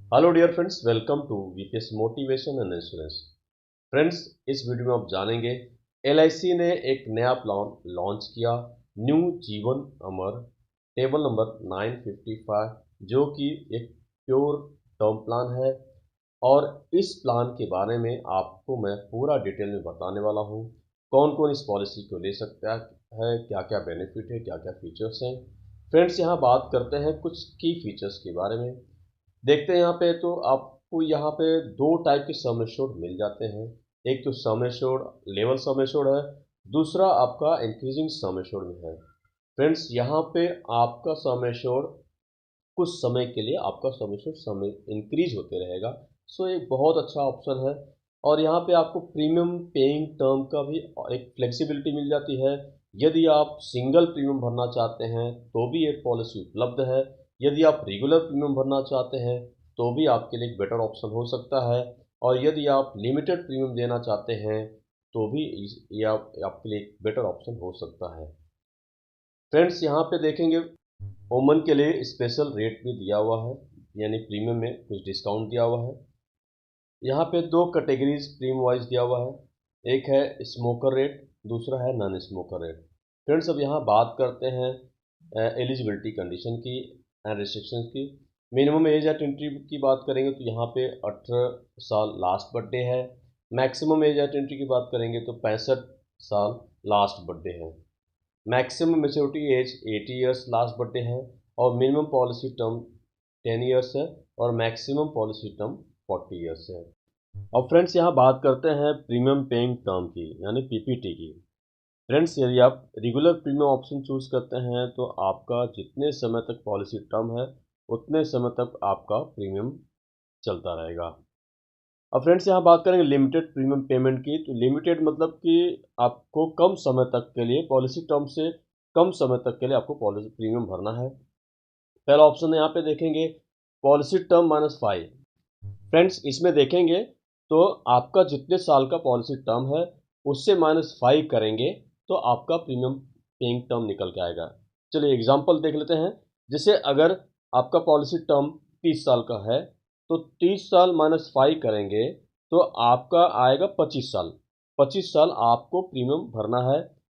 Hello dear friends, welcome to VPS motivation and insurance. Friends, इस video में आप जानेंगे एलआईसी ने एक नया प्लान लॉन्च किया, न्यू जीवन अमर, टेबल नंबर 955, जो कि एक प्योर टर्म प्लान है। और इस प्लान के बारे में आपको मैं पूरा डिटेल में बताने वाला हूँ। कौन कौन इस पॉलिसी को ले सकता है, क्या क्या बेनिफिट है, क्या क्या फीचर्स हैं। फ्रेंड्स, यहाँ बात करते हैं कुछ की फीचर्स के बारे में। देखते हैं यहाँ पे, तो आपको यहाँ पे दो टाइप के सम एश्योर्ड मिल जाते हैं। एक तो सम एश्योर्ड लेवल सम एश्योर्ड है, दूसरा आपका इंक्रीजिंग सम एश्योर्ड में है। फ्रेंड्स, यहाँ पे आपका सम एश्योर्ड कुछ समय के लिए आपका सम एश्योर्ड समय इंक्रीज होते रहेगा। सो एक बहुत अच्छा ऑप्शन है। और यहाँ पे आपको प्रीमियम पेइंग टर्म का भी एक फ्लेक्सिबिलिटी मिल जाती है। यदि आप सिंगल प्रीमियम भरना चाहते हैं तो भी एक पॉलिसी उपलब्ध है। यदि आप रेगुलर प्रीमियम भरना चाहते हैं तो भी आपके लिए एक बेटर ऑप्शन हो सकता है। और यदि आप लिमिटेड प्रीमियम देना चाहते हैं तो भी ये आपके लिए एक बेटर ऑप्शन हो सकता है। फ्रेंड्स, यहाँ पे देखेंगे वोमन के लिए स्पेशल रेट भी दिया हुआ है, यानी प्रीमियम में कुछ डिस्काउंट दिया हुआ है। यहाँ पे दो कैटेगरीज प्रीमियम वाइज दिया हुआ है, एक है स्मोकर रेट, दूसरा है नॉन स्मोकर रेट। फ्रेंड्स, अब यहाँ बात करते हैं एलिजिबिलिटी कंडीशन की एंड रिस्ट्रिक्शंस की। मिनिमम एज एट एंट्री की बात करेंगे तो यहाँ पे 18 साल लास्ट बर्थडे है। मैक्सिमम एज एट एंट्री की बात करेंगे तो 65 साल लास्ट बर्थडे है। Maximum maturity age 80 years last birthday है। और मिनिमम पॉलिसी टर्म 10 ईयर्स है और मैक्सिमम पॉलिसी टर्म 40 ईयर्स है। अब फ्रेंड्स, यहाँ बात करते हैं प्रीमियम पेइंग टर्म की, यानी पीपीटी की। फ्रेंड्स, यदि आप रेगुलर प्रीमियम ऑप्शन चूज करते हैं तो आपका जितने समय तक पॉलिसी टर्म है उतने समय तक आपका प्रीमियम चलता रहेगा। अब फ्रेंड्स, यहाँ बात करेंगे लिमिटेड प्रीमियम पेमेंट की। तो लिमिटेड मतलब कि आपको कम समय तक के लिए, पॉलिसी टर्म से कम समय तक के लिए आपको पॉलिसी प्रीमियम भरना है। पहला ऑप्शन यहाँ पे देखेंगे पॉलिसी टर्म -5। फ्रेंड्स, इसमें देखेंगे तो आपका जितने साल का पॉलिसी टर्म है उससे -5 करेंगे तो आपका प्रीमियम पेइंग टर्म निकल के आएगा। चलिए एग्जांपल देख लेते हैं। जैसे अगर आपका पॉलिसी टर्म 30 साल का है तो 30 साल -5 करेंगे तो आपका आएगा 25 साल। 25 साल आपको प्रीमियम भरना है,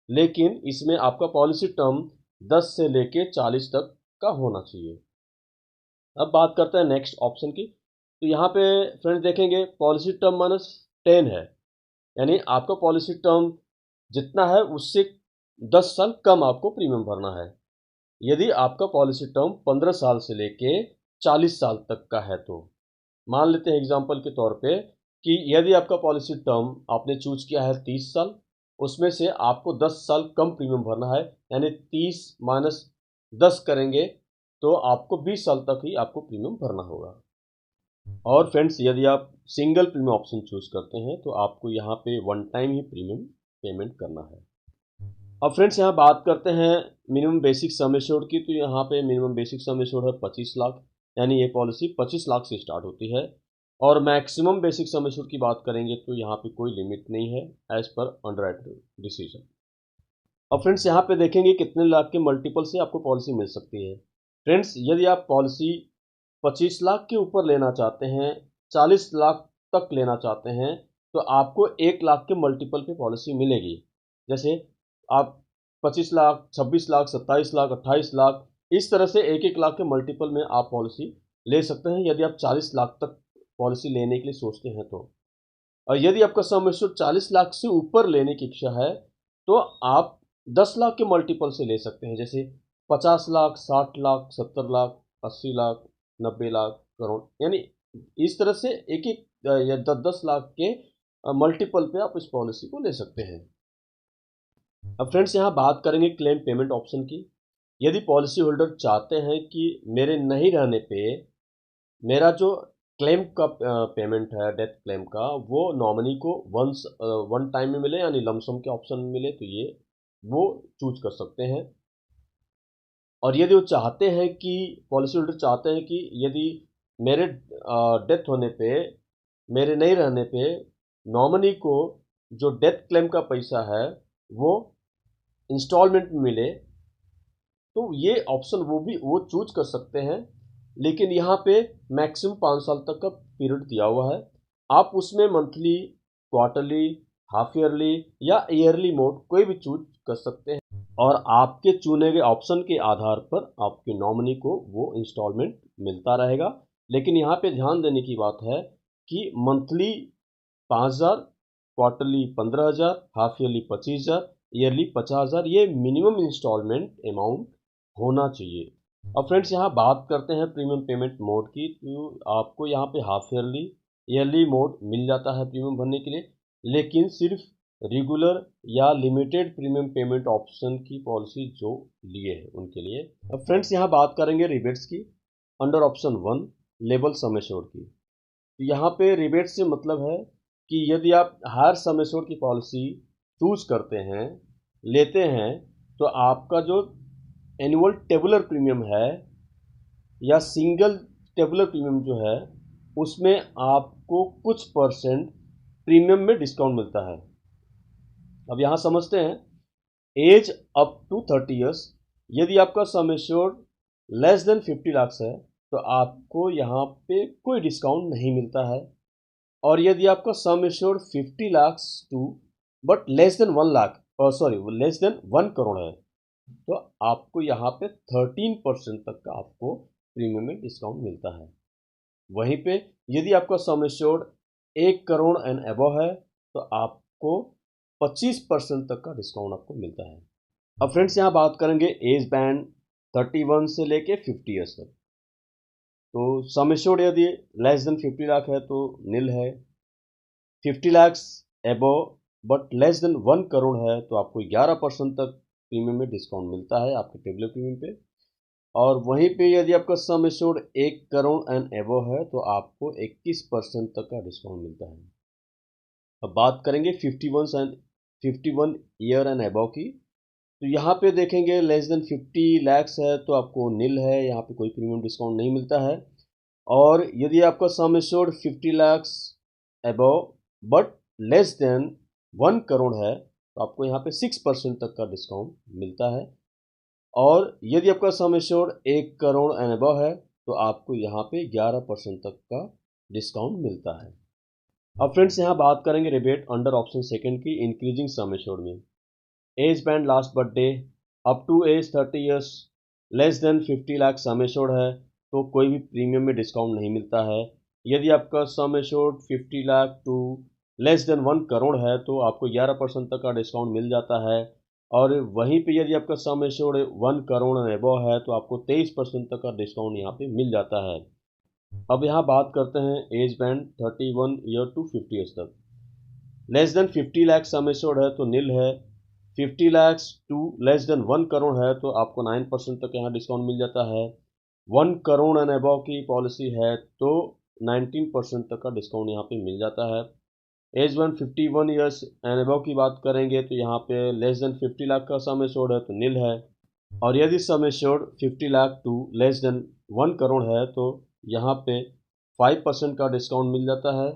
लेकिन इसमें आपका पॉलिसी टर्म 10 से लेके 40 तक का होना चाहिए। अब बात करते हैं नेक्स्ट ऑप्शन की। तो यहाँ पे फ्रेंड्स देखेंगे पॉलिसी टर्म -10 है, यानी आपका पॉलिसी टर्म जितना है उससे 10 साल कम आपको प्रीमियम भरना है। यदि आपका पॉलिसी टर्म 15 साल से लेके 40 साल तक का है तो मान लेते हैं एग्जांपल के तौर पे कि यदि आपका पॉलिसी टर्म आपने चूज किया है 30 साल, उसमें से आपको 10 साल कम प्रीमियम भरना है, यानी 30 माइनस 10 करेंगे तो आपको 20 साल तक ही आपको प्रीमियम भरना होगा। और फ्रेंड्स, यदि आप सिंगल प्रीमियम ऑप्शन चूज करते हैं तो आपको यहाँ पे वन टाइम ही प्रीमियम पेमेंट करना है। अब फ्रेंड्स, यहाँ बात करते हैं मिनिमम बेसिक सम एश्योर्ड की। तो यहाँ पे मिनिमम बेसिक सम एश्योर्ड है 25 लाख, यानी ये पॉलिसी 25 लाख से स्टार्ट होती है। और मैक्सिमम बेसिक सम एश्योर्ड की बात करेंगे तो यहाँ पे कोई लिमिट नहीं है एज पर अंडरराइटर डिसीजन। अब फ्रेंड्स, यहाँ पे देखेंगे कितने लाख के मल्टीपल से आपको पॉलिसी मिल सकती है। फ्रेंड्स, यदि आप पॉलिसी 25 लाख के ऊपर लेना चाहते हैं, 40 लाख तक लेना चाहते हैं, तो आपको 1 लाख के मल्टीपल पे पॉलिसी मिलेगी। जैसे आप 25 लाख, 26 लाख, 27 लाख, 28 लाख, इस तरह से 1-1 लाख के मल्टीपल में आप पॉलिसी ले सकते हैं यदि आप 40 लाख तक पॉलिसी लेने के लिए सोचते हैं तो। और यदि आपका सम एश्योर्ड 40 लाख से ऊपर लेने की इच्छा है तो आप 10 लाख के मल्टीपल से ले सकते हैं। जैसे 50 लाख, 60 लाख, 70 लाख, 80 लाख, 90 लाख, करोड़, यानी इस तरह से एक एक या 10-10 लाख के मल्टीपल पे आप इस पॉलिसी को ले सकते हैं। अब फ्रेंड्स, यहाँ बात करेंगे क्लेम पेमेंट ऑप्शन की। यदि पॉलिसी होल्डर चाहते हैं कि मेरे नहीं रहने पे मेरा जो क्लेम का पेमेंट है, डेथ क्लेम का, वो नॉमिनी को वन टाइम में मिले यानी लमसम के ऑप्शन में मिले, तो ये वो चूज कर सकते हैं। और यदि वो चाहते हैं कि पॉलिसी होल्डर चाहते हैं कि यदि मेरे डेथ होने पे, मेरे नहीं रहने पे नॉमिनी को जो डेथ क्लेम का पैसा है वो इंस्टॉलमेंट में मिले, तो ये ऑप्शन वो चूज कर सकते हैं। लेकिन यहाँ पे मैक्सिमम 5 साल तक का पीरियड दिया हुआ है। आप उसमें मंथली, क्वार्टरली, हाफ ईयरली या ईयरली मोड कोई भी चूज कर सकते हैं और आपके चुने गए ऑप्शन के आधार पर आपके नॉमिनी को वो इंस्टॉलमेंट मिलता रहेगा। लेकिन यहाँ पे ध्यान देने की बात है कि monthly 5,000, quarterly 15,000, half yearly 25,000, yearly 50,000 ये मिनिमम इंस्टॉलमेंट अमाउंट होना चाहिए। अब फ्रेंड्स यहाँ बात करते हैं प्रीमियम पेमेंट मोड की, तो आपको यहाँ पे हाफ ईयरली, ईयरली मोड मिल जाता है प्रीमियम भरने के लिए, लेकिन सिर्फ रेगुलर या लिमिटेड प्रीमियम पेमेंट ऑप्शन की पॉलिसी जो लिए है उनके लिए। अब फ्रेंड्स यहाँ बात करेंगे रिबेट्स की under option 1 label sum assured की। तो यहाँ पे रिबेट से मतलब है कि यदि आप हायर सम एश्योर्ड की पॉलिसी चूज करते हैं, लेते हैं, तो आपका जो एनुअल टेबुलर प्रीमियम है या सिंगल टेबुलर प्रीमियम जो है उसमें आपको कुछ परसेंट प्रीमियम में डिस्काउंट मिलता है। अब यहाँ समझते हैं एज अप टू 30 ईयर्स, यदि आपका sum assured less than 50 lakh है तो आपको यहाँ पे कोई डिस्काउंट नहीं मिलता है। और यदि आपका sum assured 50 lakh to but less than 1 lakh sorry less than 1 crore है तो आपको यहाँ पे 13% तक का आपको प्रीमियम में डिस्काउंट मिलता है। वहीं पे यदि आपका sum assured 1 crore and above है तो आपको 25% तक का डिस्काउंट आपको मिलता है। अब फ्रेंड्स यहाँ बात करेंगे एज बैंड 31 से लेके 50 ईयर्स तक। तो सम एश्योर्ड यदि लेस देन 50 लाख है तो नील है, 50 lakh above but less than 1 crore है तो आपको 11% तक प्रीमियम में डिस्काउंट मिलता है आपके टेबुलर प्रीमियम पे। और वहीं पे यदि आपका sum assured 1 crore and above है तो आपको 21% तक का डिस्काउंट मिलता है। अब बात करेंगे 51 ईयर एंड अबव की। तो यहाँ पे देखेंगे लेस देन 50 लैक्स है तो आपको नील है, यहाँ पे कोई प्रीमियम डिस्काउंट नहीं मिलता है। और यदि आपका sum assured 50 lakhs above but less than 1 crore है तो आपको यहाँ पे 6% तक का डिस्काउंट मिलता है। और यदि आपका sum assured 1 crore and above है तो आपको यहाँ पे 11% तक का डिस्काउंट मिलता है। अब फ्रेंड्स यहाँ बात करेंगे रिबेट अंडर ऑप्शन सेकंड की इंक्रीजिंग सम एश्योर्ड में। Age band last birthday up to age 30 years less than 50 lakh sum assured है तो कोई भी प्रीमियम में डिस्काउंट नहीं मिलता है। यदि आपका sum assured 50 lakh to less than 1 crore है तो आपको 11% तक का डिस्काउंट मिल जाता है। और वहीं पे यदि आपका सम एश्योर्ड 1 करोड़ अबव है तो आपको 23% तक का डिस्काउंट यहाँ पे मिल जाता है। अब यहाँ बात करते हैं age band 31 year to 50 years तक। Less than 50 lakh sum assured है तो नील है, 50 lakh to less than 1 crore है तो आपको 9% तक यहाँ डिस्काउंट मिल जाता है। 1 करोड़ एंड अबव की पॉलिसी है तो 19% तक का डिस्काउंट यहाँ पे मिल जाता है। Age one 51 years and above की बात करेंगे तो यहाँ पे लेस देन 50 लाख का सम एश्योर्ड है तो नील है। और यदि sum assured 50 lakh to less than 1 crore है तो यहाँ पे 5% का डिस्काउंट मिल जाता है।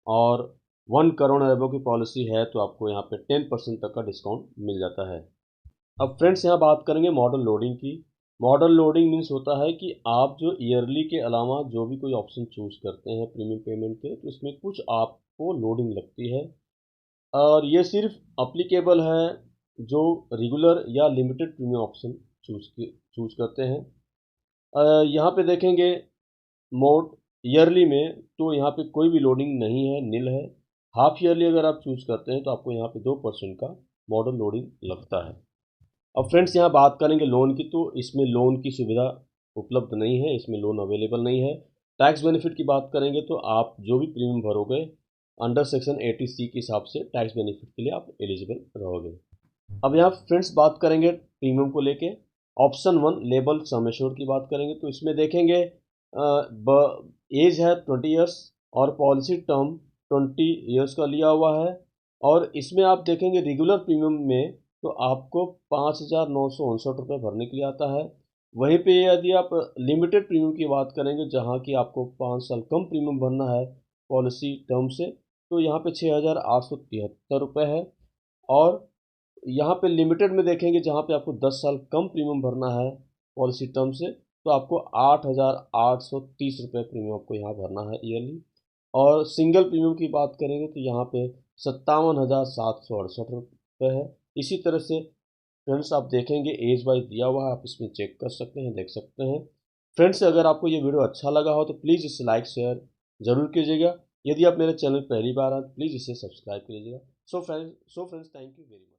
और 1 करोड़ अरबों की पॉलिसी है तो आपको यहाँ पे 10% तक का डिस्काउंट मिल जाता है। अब फ्रेंड्स यहाँ बात करेंगे मॉडल लोडिंग की। मॉडल लोडिंग मीन्स होता है कि आप जो ईयरली के अलावा जो भी कोई ऑप्शन चूज करते हैं प्रीमियम पेमेंट के तो इसमें कुछ आपको लोडिंग लगती है और ये सिर्फ अप्लीकेबल है जो रेगुलर या लिमिटेड प्रीमियम ऑप्शन चूज करते हैं। यहाँ पे देखेंगे मोड ईयरली में तो यहाँ पे कोई भी लोडिंग नहीं है, नील है। हाफ ईयरली अगर आप चूज करते हैं तो आपको यहाँ पे 2% का मॉडल लोडिंग लगता है। अब फ्रेंड्स यहाँ बात करेंगे लोन की, तो इसमें लोन की सुविधा उपलब्ध नहीं है, इसमें लोन अवेलेबल नहीं है। टैक्स बेनिफिट की बात करेंगे तो आप जो भी प्रीमियम भरोगे अंडर सेक्शन 80C के हिसाब से टैक्स बेनिफिट के लिए आप एलिजिबल रहोगे। अब यहाँ फ्रेंड्स बात करेंगे प्रीमियम को लेके। ऑप्शन 1 लेबल सम एश्योर्ड की बात करेंगे तो इसमें देखेंगे एज है 20 ईयर्स और पॉलिसी टर्म 20 ईयर्स का लिया हुआ है। और इसमें आप देखेंगे रेगुलर प्रीमियम में तो आपको 5,959 रुपये भरने के लिए आता है। वहीं पे यदि आप लिमिटेड प्रीमियम की बात करेंगे जहाँ की आपको 5 साल कम प्रीमियम भरना है पॉलिसी टर्म से तो यहाँ पे 6,873 रुपये है। और यहाँ पे लिमिटेड में देखेंगे जहाँ पे आपको 10 साल कम प्रीमियम भरना है पॉलिसी टर्म से तो आपको 8,830 रुपये प्रीमियम आपको यहाँ भरना है ईयरली। और सिंगल प्रीमियम की बात करेंगे तो यहाँ पे 57,768 रुपये है। इसी तरह से फ्रेंड्स आप देखेंगे एज वाइज दिया हुआ है, आप इसमें चेक कर सकते हैं, देख सकते हैं। फ्रेंड्स अगर आपको ये वीडियो अच्छा लगा हो तो प्लीज़ इसे लाइक शेयर ज़रूर कीजिएगा। यदि आप मेरे चैनल पहली बार आए तो प्लीज़ इसे सब्सक्राइब कीजिएगा। So friends thank you very much.